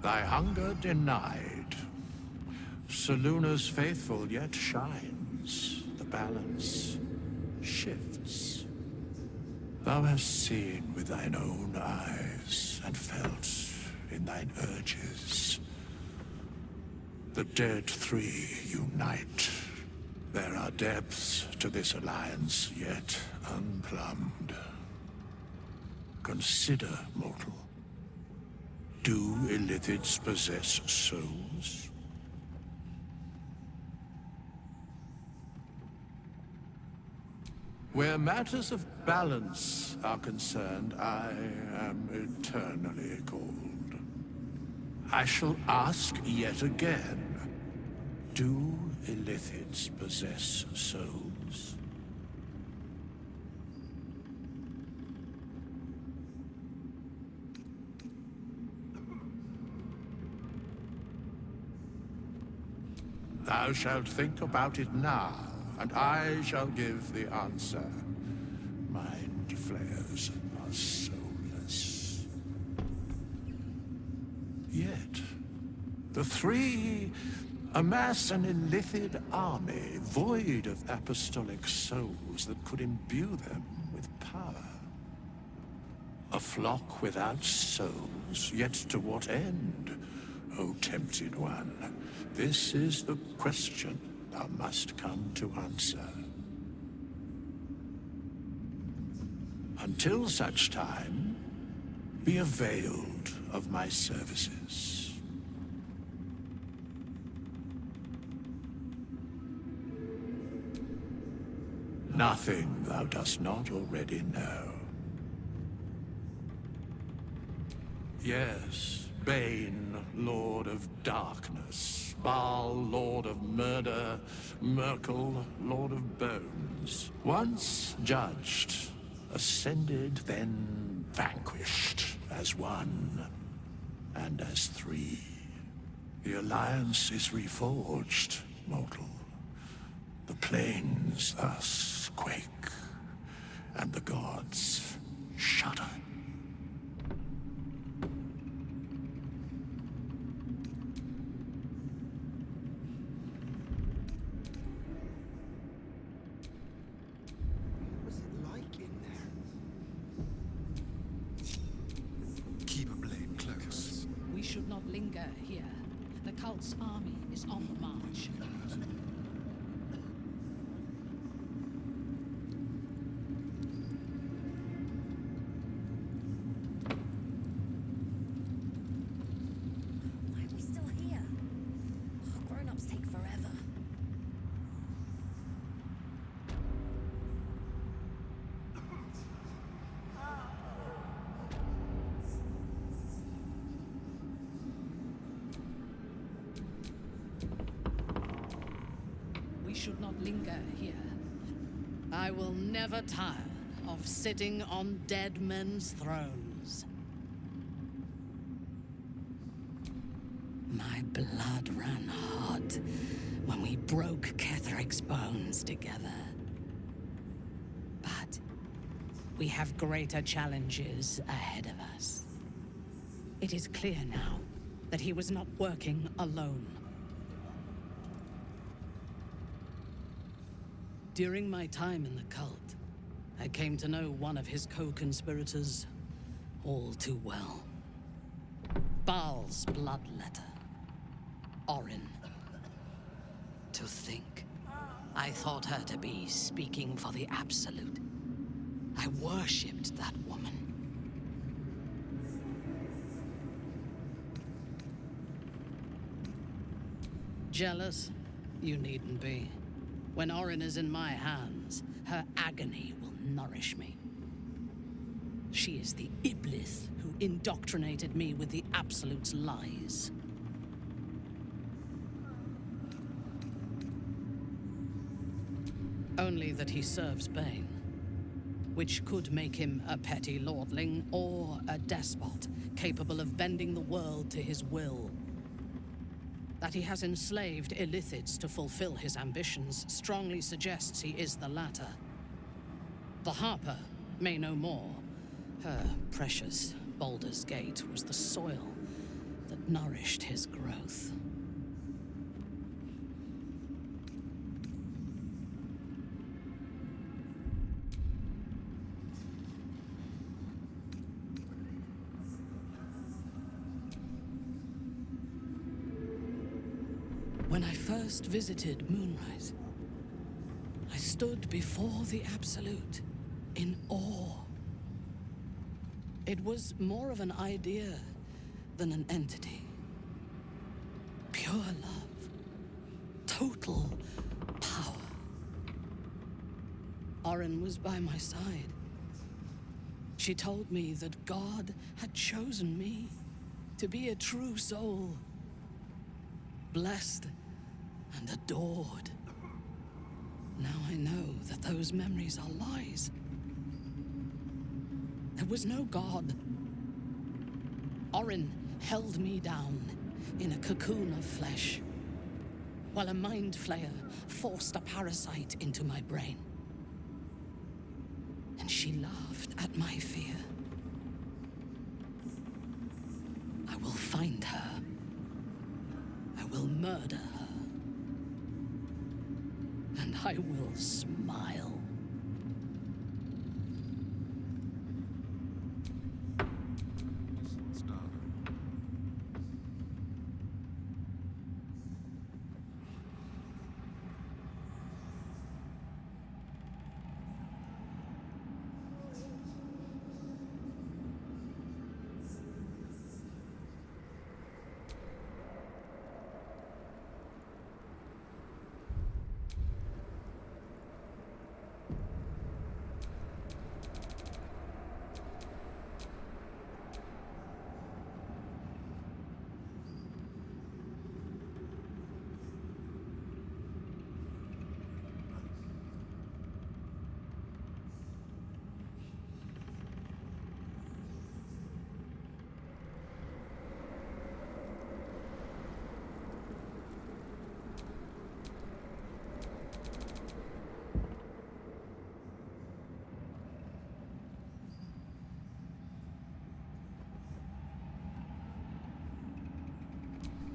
thy hunger denied. Soluna's faithful yet shines. The balance shifts. Thou hast seen with thine own eyes and felt in thine urges. The dead three unite. There are depths to this alliance yet unplumbed. Consider, mortal. Do illithids possess souls? Where matters of balance are concerned, I am eternally cold. I shall ask yet again. Do illithids possess souls? Thou shalt think about it now, and I shall give the answer. Mind flayers are soulless. Yet, the three amass an illithid army void of apostolic souls that could imbue them with power. A flock without souls, yet to what end, O tempted one? This is the question thou must come to answer. Until such time, be availed of my services. Nothing thou dost not already know. Yes, Bane, Lord of Darkness, Baal, Lord of Murder, Merkel, Lord of Bones. Once judged, ascended, then vanquished as one, and as three. The alliance is reforged, mortal. The plains thus quake, and the gods shudder. Linger here. The cult's army is on the march. Why are we still here? Oh, grown-ups take forever. Should not linger here. I will never tire of sitting on dead men's thrones. My blood ran hot when we broke Ketheric's bones together. But we have greater challenges ahead of us. It is clear now that he was not working alone. During my time in the cult, I came to know one of his co-conspirators all too well. Baal's bloodletter, Orin. To think, I thought her to be speaking for the Absolute. I worshipped that woman. Jealous? You needn't be. When Orin is in my hands, her agony will nourish me. She is the Iblis who indoctrinated me with the Absolute's lies. Only that he serves Bane, which could make him a petty lordling or a despot capable of bending the world to his will. That he has enslaved illithids to fulfill his ambitions strongly suggests he is the latter. The Harper may know more. Her precious Baldur's Gate was the soil that nourished his growth. When I first visited Moonrise, I stood before the Absolute in awe. It was more of an idea than an entity. Pure love. Total power. Orin was by my side. She told me that God had chosen me to be a true soul. Blessed and adored. Now I know that those memories are lies. There was no God. Orin held me down in a cocoon of flesh, while a mind flayer forced a parasite into my brain. And she laughed at my fear. I will find her. I will murder her. And I will smile.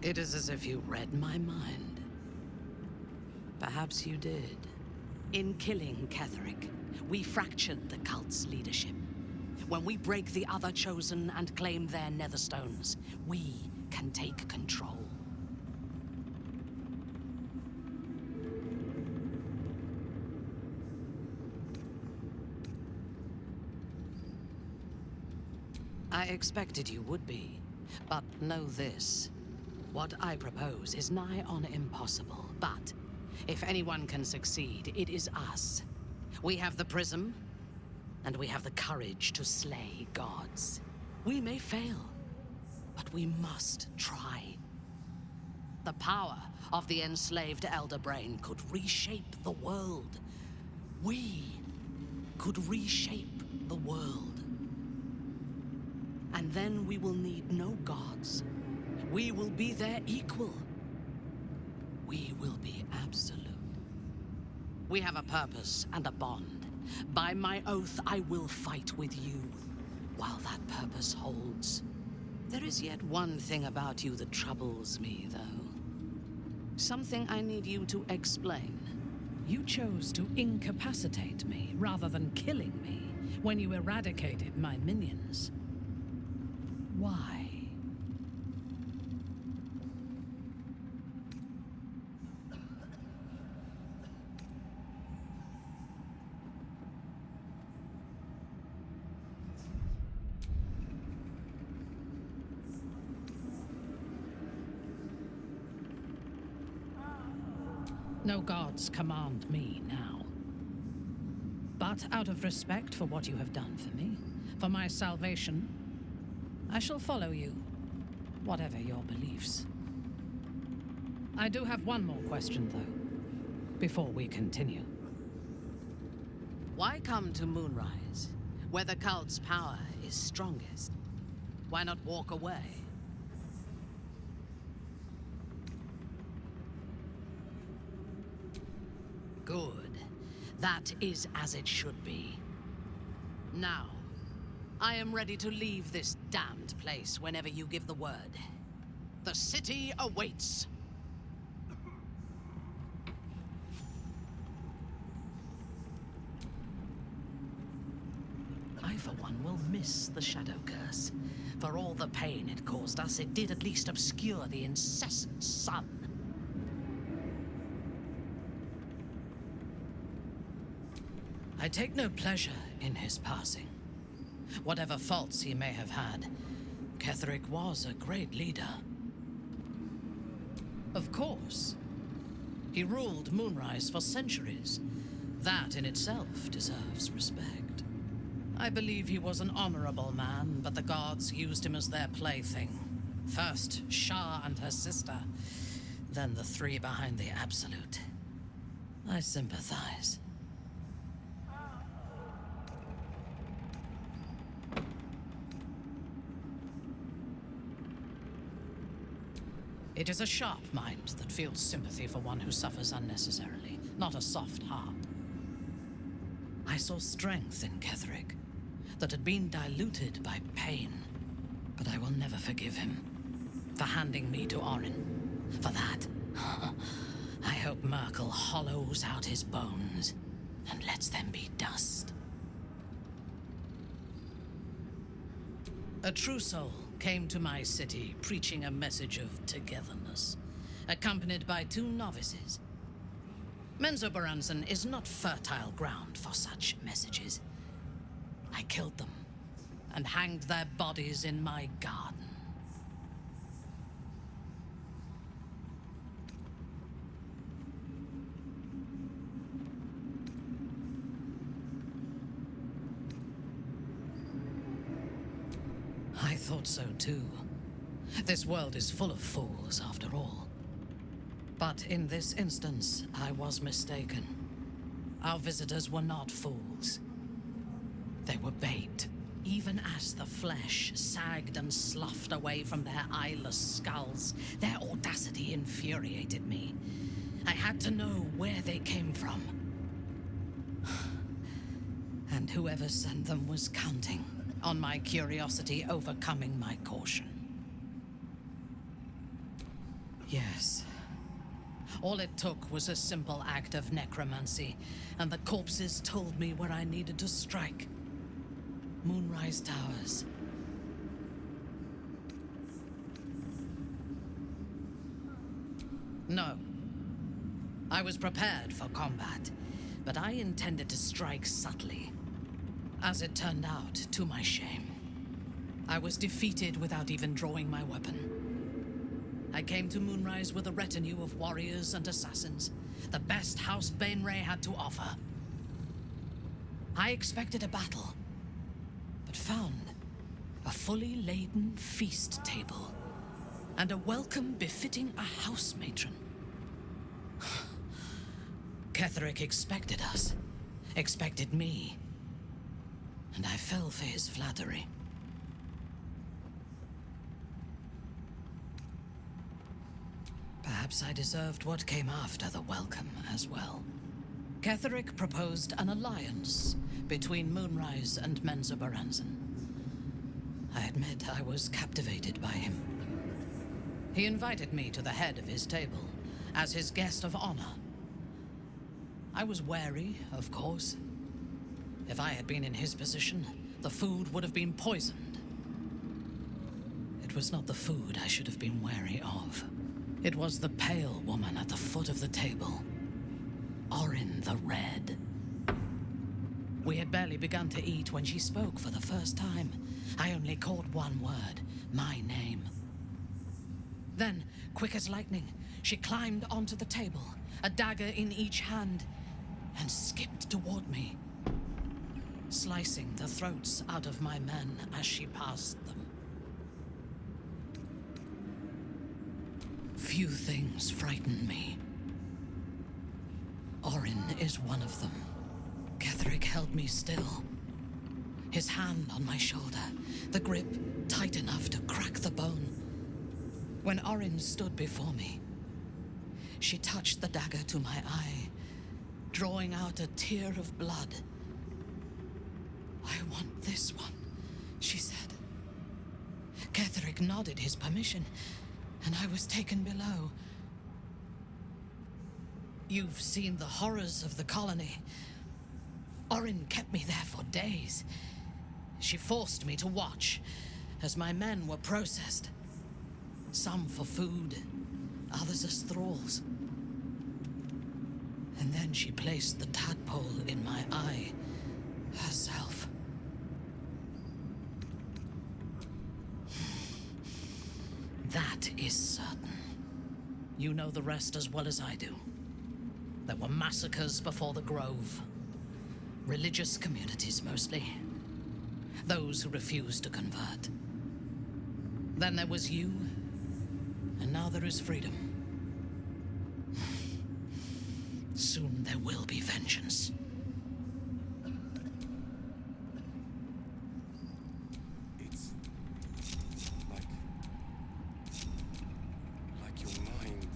It is as if you read my mind. Perhaps you did. In killing Ketheric, we fractured the cult's leadership. When we break the other Chosen and claim their Netherstones, we can take control. I expected you would be, but know this. What I propose is nigh on impossible, but if anyone can succeed, it is us. We have the prism, and we have the courage to slay gods. We may fail, but we must try. The power of the enslaved Elder Brain could reshape the world. We could reshape the world. And then we will need no gods. We will be their equal. We will be absolute. We have a purpose and a bond. By my oath, I will fight with you while that purpose holds. There is yet one thing about you that troubles me, though. Something I need you to explain. You chose to incapacitate me rather than killing me when you eradicated my minions. Why? No gods command me now. But out of respect for what you have done for me, for my salvation, I shall follow you, whatever your beliefs. I do have one more question, though, before we continue. Why come to Moonrise, where the cult's power is strongest? Why not walk away? Good. That is as it should be. Now, I am ready to leave this damned place whenever you give the word. The city awaits. I, for one, will miss the Shadow Curse. For all the pain it caused us, it did at least obscure the incessant sun. I take no pleasure in his passing. Whatever faults he may have had, Ketheric was a great leader. Of course. He ruled Moonrise for centuries. That in itself deserves respect. I believe he was an honorable man, but the gods used him as their plaything. First Shah and her sister, then the three behind the Absolute. I sympathize. It is a sharp mind that feels sympathy for one who suffers unnecessarily, not a soft heart. I saw strength in Ketheric that had been diluted by pain, but I will never forgive him for handing me to Orin. For that, I hope Merkel hollows out his bones and lets them be dust. A true soul came to my city preaching a message of togetherness, accompanied by 2 novices. Menzoberranzan is not fertile ground for such messages. I killed them and hanged their bodies in my garden. I thought so too. This world is full of fools, after all. But in this instance, I was mistaken. Our visitors were not fools. They were bait. Even as the flesh sagged and sloughed away from their eyeless skulls, their audacity infuriated me. I had to know where they came from. And whoever sent them was counting on my curiosity overcoming my caution. Yes. All it took was a simple act of necromancy, and the corpses told me where I needed to strike. Moonrise Towers. No. I was prepared for combat, but I intended to strike subtly. As it turned out, to my shame, I was defeated without even drawing my weapon. I came to Moonrise with a retinue of warriors and assassins, the best House Bainray had to offer. I expected a battle, but found a fully laden feast table and a welcome befitting a house matron. Ketheric expected us, expected me, and I fell for his flattery. Perhaps I deserved what came after the welcome as well. Ketheric proposed an alliance between Moonrise and Menzoberranzan. I admit I was captivated by him. He invited me to the head of his table as his guest of honor. I was wary, of course. If I had been in his position, the food would have been poisoned. It was not the food I should have been wary of. It was the pale woman at the foot of the table. Orin the Red. We had barely begun to eat when she spoke for the first time. I only caught one word, my name. Then, quick as lightning, she climbed onto the table, a dagger in each hand, and skipped toward me, slicing the throats out of my men as she passed them. Few things frighten me. Orin is one of them. Ketheric held me still, his hand on my shoulder, the grip tight enough to crack the bone. When Orin stood before me, she touched the dagger to my eye, drawing out a tear of blood. "I want this one," she said. Ketheric nodded his permission, and I was taken below. You've seen the horrors of the colony. Orin kept me there for days. She forced me to watch as my men were processed. Some for food, others as thralls. And then she placed the tadpole in my eye herself. That is certain. You know the rest as well as I do. There were massacres before the Grove. Religious communities, mostly. Those who refused to convert. Then there was you, and now there is freedom. Soon there will be vengeance. It's like your mind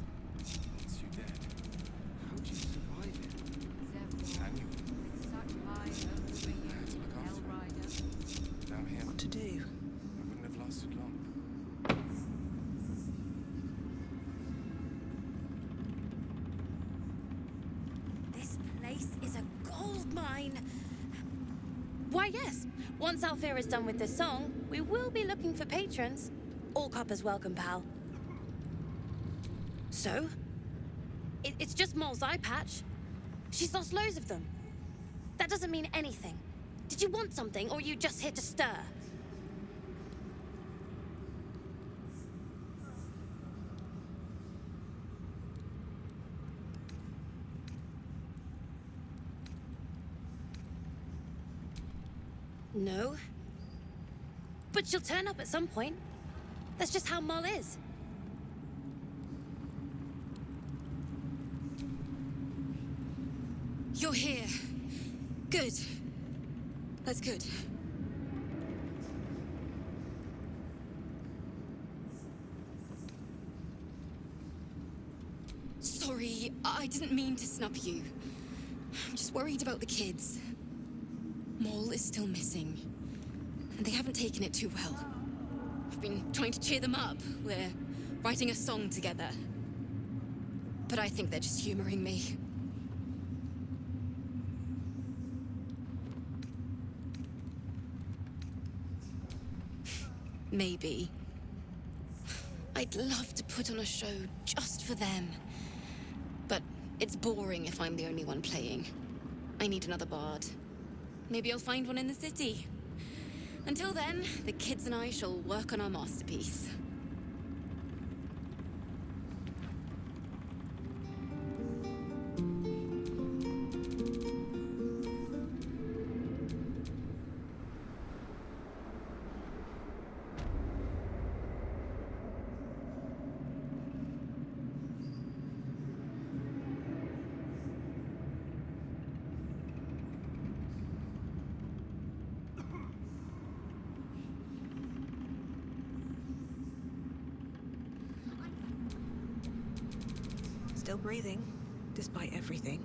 wants you dead. How'd you survive it? And you had to look after it. Without him, What to do? I wouldn't have lasted long. This place is a gold mine. Why, yes. Once Alfira is done with this song, we will be looking for patrons. All coppers welcome, pal. So? It's just Moll's eye patch. She's lost loads of them. That doesn't mean anything. Did you want something, or are you just here to stir? No. But she'll turn up at some point. That's just how Moll is. You're here. Good. That's good. Sorry, I didn't mean to snub you. I'm just worried about the kids. Moll is still missing, and they haven't taken it too well. I've been trying to cheer them up. We're writing a song together. But I think they're just humoring me. Maybe. I'd love to put on a show just for them. But it's boring if I'm the only one playing. I need another bard. Maybe I'll find one in the city. Until then, the kids and I shall work on our masterpiece. Still breathing, despite everything.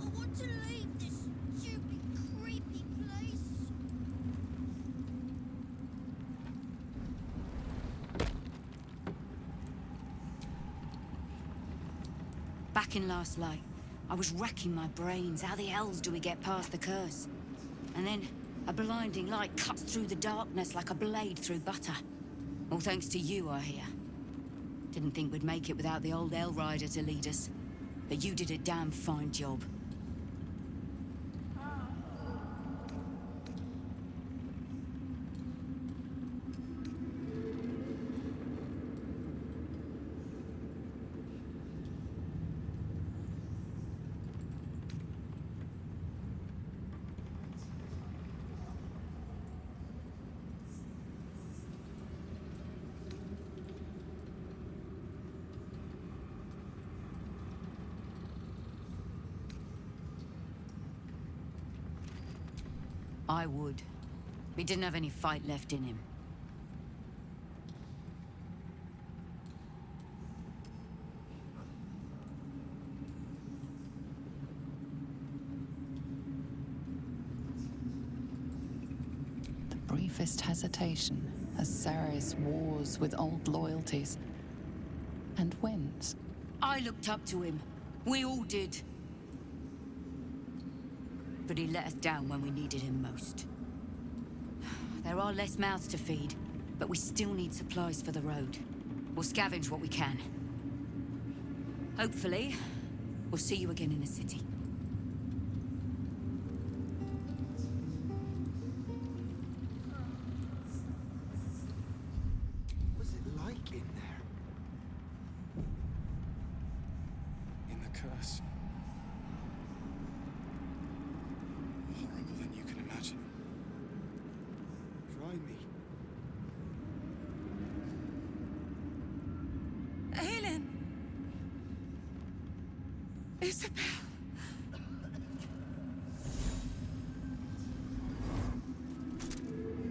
I want to leave this stupid, creepy place. Back in Last Light, I was racking my brains. How the hells do we get past the curse? And then, a blinding light cuts through the darkness like a blade through butter. All thanks to you, I hear. Didn't think we'd make it without the old El Rider to lead us. But you did a damn fine job. I would. He didn't have any fight left in him. briefest hesitation as Ceres wars with old loyalties and wins. I looked up to him. We all did. But he let us down when we needed him most. There are less mouths to feed, but we still need supplies for the road. We'll scavenge what we can. Hopefully, we'll see you again in the city. What was it like in there? In the curse. Horrible than you can imagine. Try me. Helen! Isabel!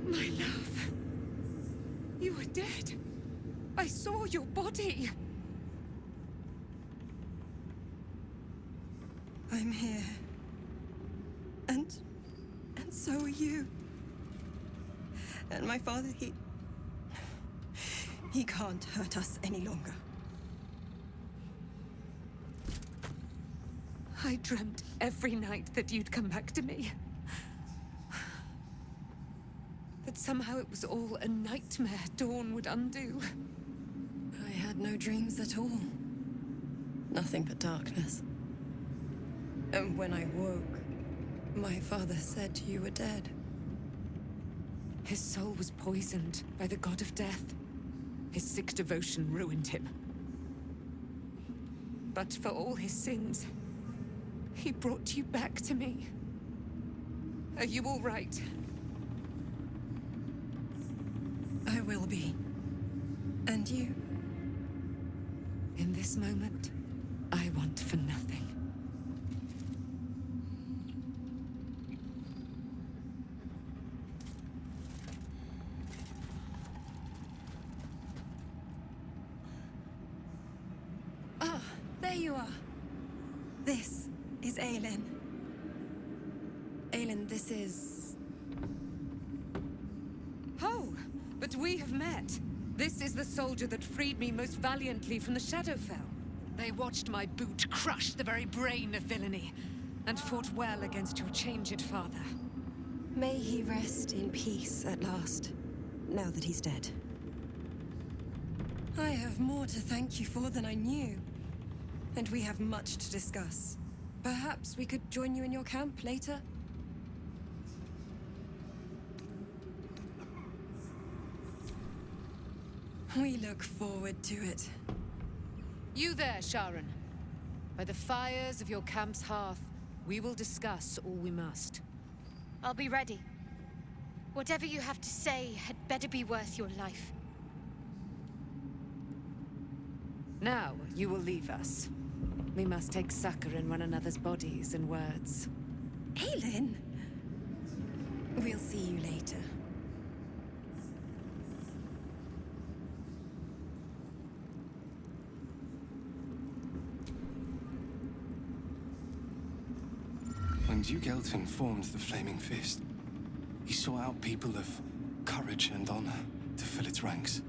My love. You were dead. I saw your body. I'm here. And so are you. And my father, he can't hurt us any longer. I dreamt every night that you'd come back to me. That somehow it was all a nightmare Dawn would undo. I had no dreams at all. Nothing but darkness. And when I woke, my father said you were dead. His soul was poisoned by the god of death. His sick devotion ruined him. But for all his sins, he brought you back to me. Are you all right? I will be. And you? In this moment, I want for nothing. Ah, there you are. This is Aelin. Aelin, this is... Oh, but we have met. This is the soldier that freed me most valiantly from the Shadowfell. They watched my boot crush the very brain of villainy, and fought well against your changed father. May he rest in peace at last, now that he's dead. I have more to thank you for than I knew. And we have much to discuss. Perhaps we could join you in your camp later? We look forward to it. You there, Sharon. By the fires of your camp's hearth, we will discuss all we must. I'll be ready. Whatever you have to say had better be worth your life. Now, you will leave us. We must take succor in one another's bodies and words. Aelin! We'll see you later. When Duke Elton formed the Flaming Fist, he sought out people of courage and honor to fill its ranks.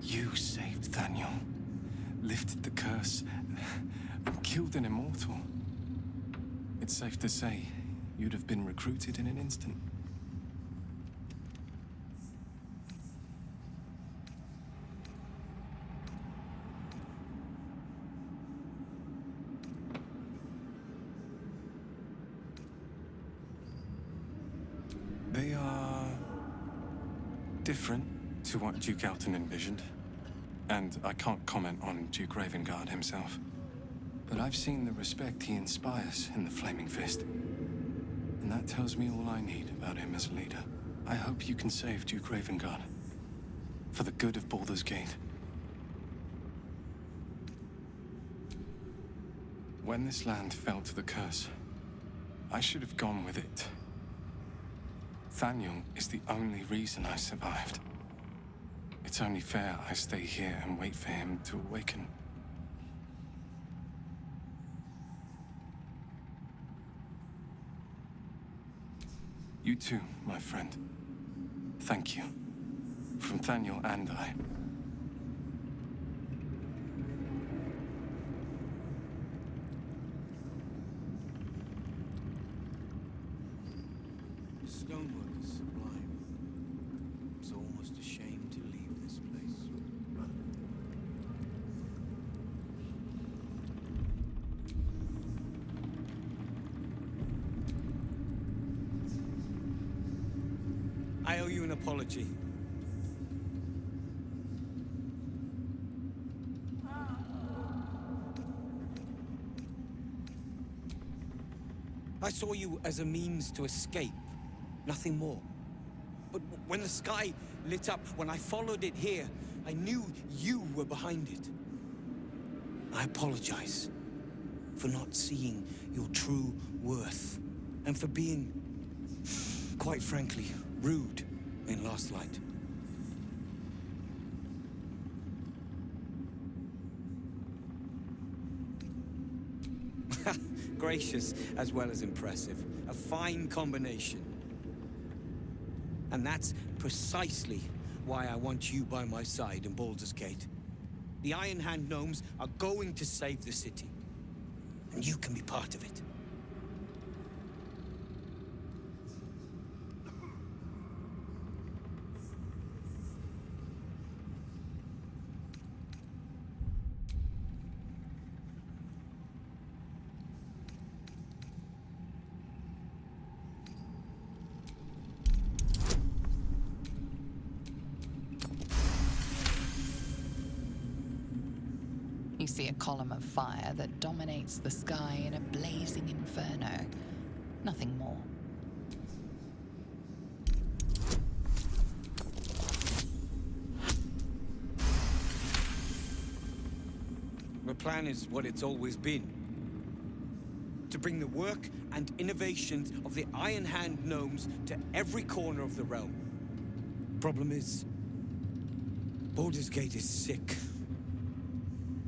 You saved Daniel, lifted the curse, and killed an immortal. It's safe to say you'd have been recruited in an instant. They are different to what Duke Elton envisioned. And I can't comment on Duke Ravengard himself. But I've seen the respect he inspires in the Flaming Fist. And that tells me all I need about him as a leader. I hope you can save Duke Ravengard. For the good of Baldur's Gate. When this land fell to the curse, I should have gone with it. Thaniel is the only reason I survived. It's only fair I stay here and wait for him to awaken. You too, my friend. Thank you. From Thaniel and I. The stonework is sublime. It's almost a shame to leave this place. I owe you an apology. I saw you as a means to escape, nothing more. But when the sky lit up, when I followed it here, I knew you were behind it. I apologize for not seeing your true worth, and for being, quite frankly, rude in Last Light. Gracious as well as impressive. A fine combination. And that's precisely why I want you by my side in Baldur's Gate. The Iron Hand gnomes are going to save the city. And you can be part of it. You see a column of fire that dominates the sky in a blazing inferno. Nothing more. The plan is what it's always been. To bring the work and innovations of the Iron Hand gnomes to every corner of the realm. Problem is, Baldur's Gate is sick.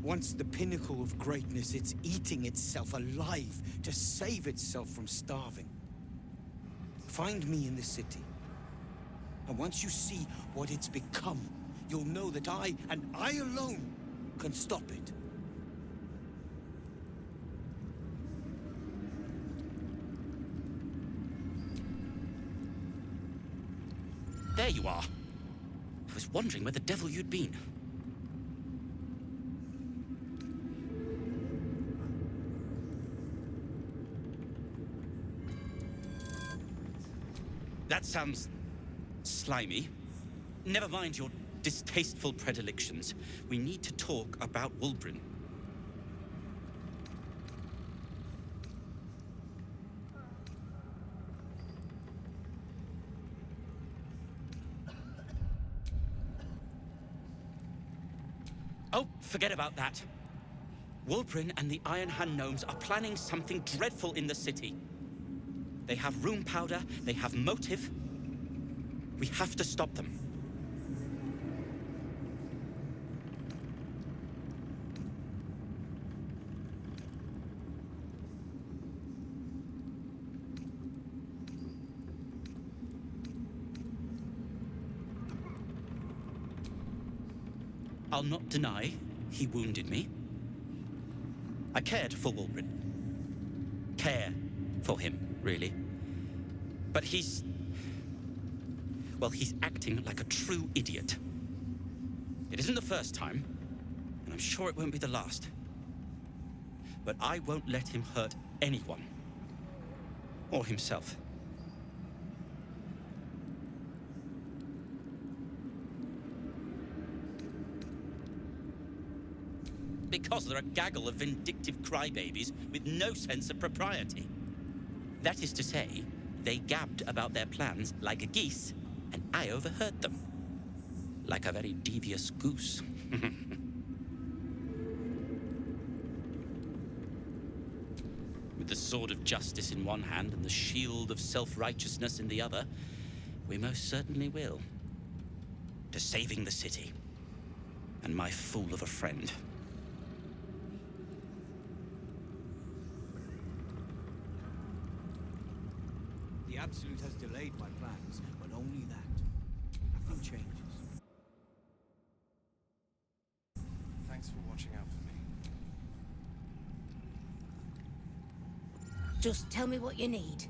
Once the pinnacle of greatness, it's eating itself alive to save itself from starving. Find me in the city. And once you see what it's become, you'll know that I, and I alone, can stop it. There you are. I was wondering where the devil you'd been. That sounds slimy. Never mind your distasteful predilections. We need to talk about Wulbren. Oh, forget about that. Wulbren and the Iron Hand gnomes are planning something dreadful in the city. They have room powder, they have motive. We have to stop them. I'll not deny he wounded me. I cared for Wulbren. Care for him, really. But he's acting like a true idiot. It isn't the first time, and I'm sure it won't be the last. But I won't let him hurt anyone. Or himself. Because they're a gaggle of vindictive crybabies with no sense of propriety. That is to say, they gabbed about their plans like a geese, and I overheard them. Like a very devious goose. With the sword of justice in one hand and the shield of self-righteousness in the other, we most certainly will. To saving the city. And my fool of a friend. The Absolute has delayed my plans, but only that. changes. Thanks for watching out for me. Just tell me what you need.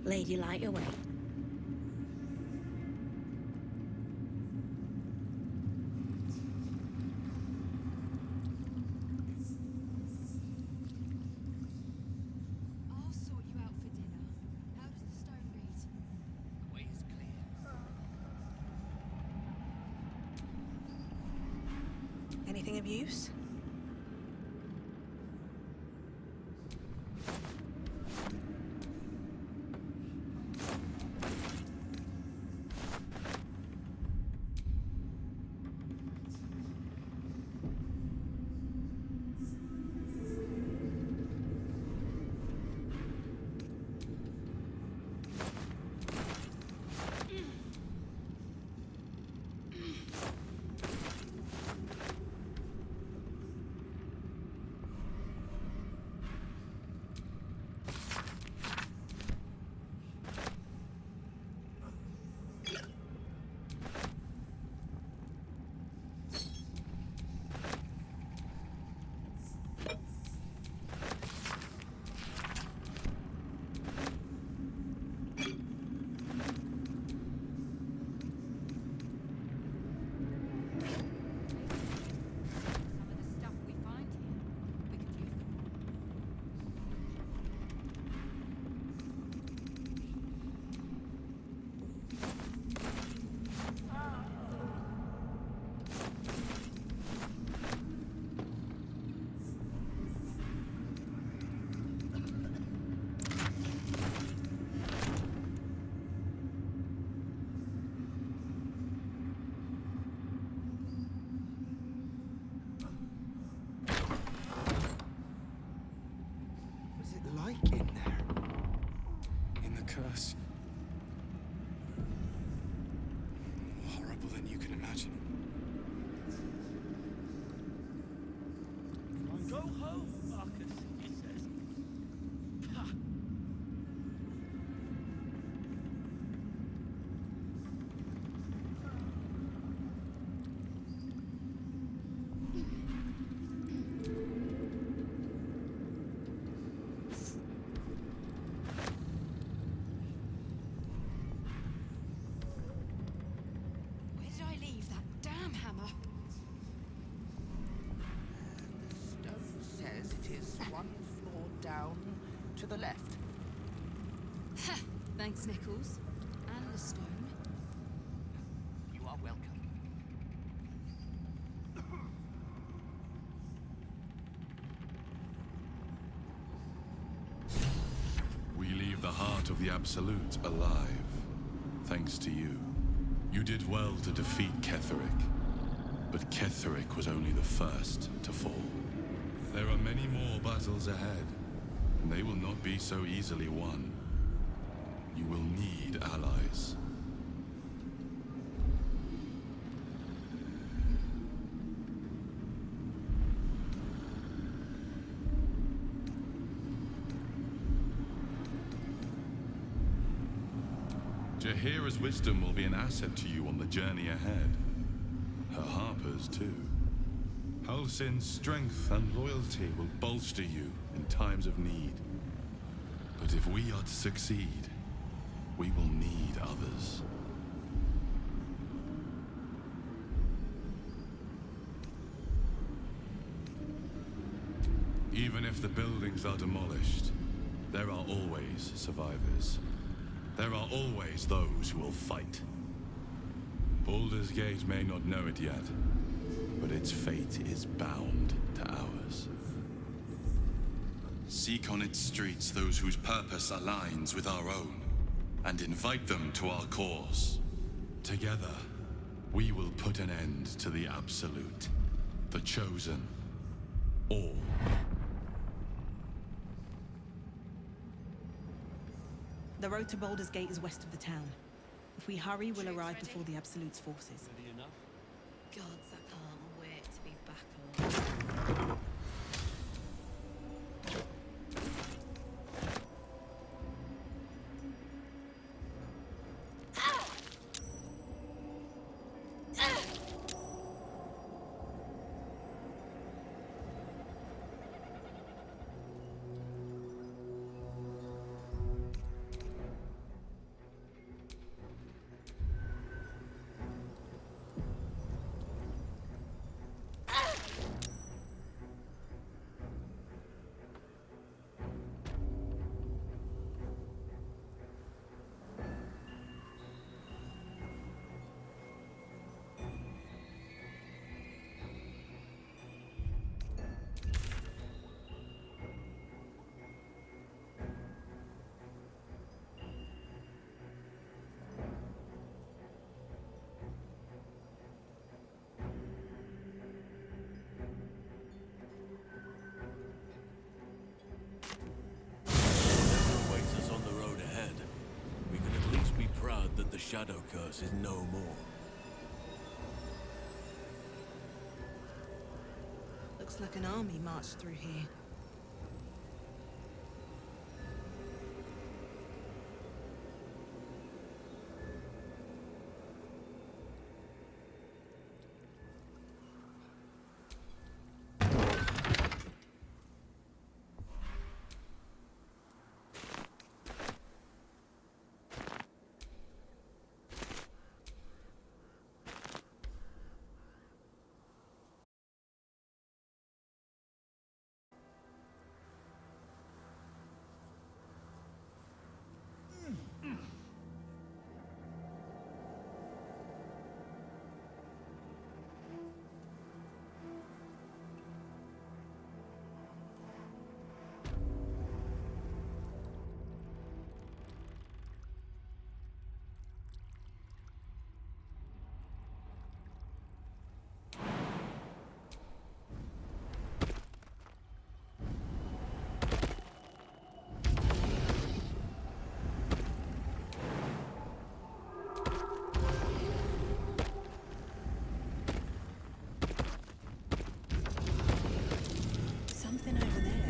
Lady, light your way. I'll sort you out for dinner. How does the stone read? The way is clear. Anything of use? Curse. More horrible than you can imagine. Go home, Marcus, he says. Pah. Where did I leave that damn hammer? The stone says it is one floor down to the left. Ha! Thanks, Nichols. And the stone. You are welcome. We leave the heart of the Absolute alive, thanks to you. You did well to defeat Ketheric, but Ketheric was only the first to fall. There are many more battles ahead, and they will not be so easily won. You will need allies. Jaheira's wisdom will be an asset to you on the journey ahead. Her harpers, too. Halsin's strength and loyalty will bolster you in times of need. But if we are to succeed, we will need others. Even if the buildings are demolished, there are always survivors. There are always those who will fight. Baldur's Gate may not know it yet, but its fate is bound to ours. Seek on its streets those whose purpose aligns with our own, and invite them to our cause. Together, we will put an end to the Absolute, the Chosen, all. The road to Baldur's Gate is west of the town. If we hurry, we'll arrive before the Absolute's forces. Ready enough? Gods, I can't wait to be back home. shadow curse is no more. Looks like an army marched through here. Something over there.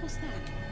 What's that?